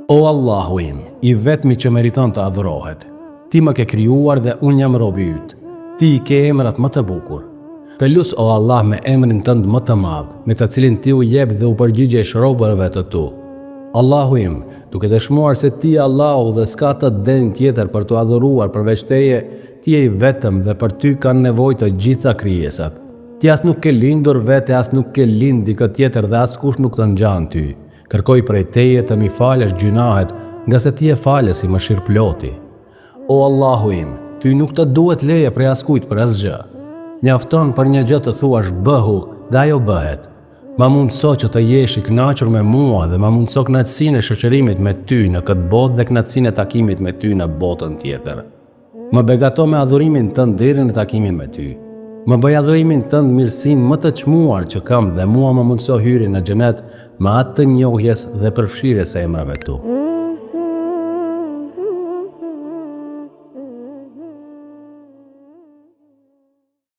O Allahu im, i vetmi që meriton të adhurohet, ti më ke krijuar dhe unë jam robi yt. Ti i ke emrat më të bukur. Të lut o Allah me emrin tënd më të madh, me të cilin ti u jep dhe u përgjigjesh robërve të tu. Allahu im, duke dëshmuar se ti Allahu dhe s'ka të denj tjetër për të adhuruar përveç teje, ti je i vetëm dhe për ty kanë nevojë të gjitha krijesat. Ti as nuk ke lindur vete, as nuk ke lind dikë tjetër dhe askush nuk të ngjan ty. Kërkoj prej teje të mi falësh gjunahet, nga se ti e falës i mëshirëploti. O Allahu im, ty nuk të duhet leje prej askujt për asgjë. Mjafton për një gjë të thuash bëhu dhe ajo bëhet. Ma mundso që të jesh i kënaqur me mua dhe ma mundso kënaqësinë e shoqërimit me ty në këtë botë dhe kënaqësinë e takimit me ty në botën tjetër. Më begato me adhurimin tënd deri në takimin me ty. Më bëj adhurimin tënd mirësinë më të çmuar që kam dhe mua më mundso hyrjen në xhenet me atë të njohjes dhe përfshirjes së emrave tu.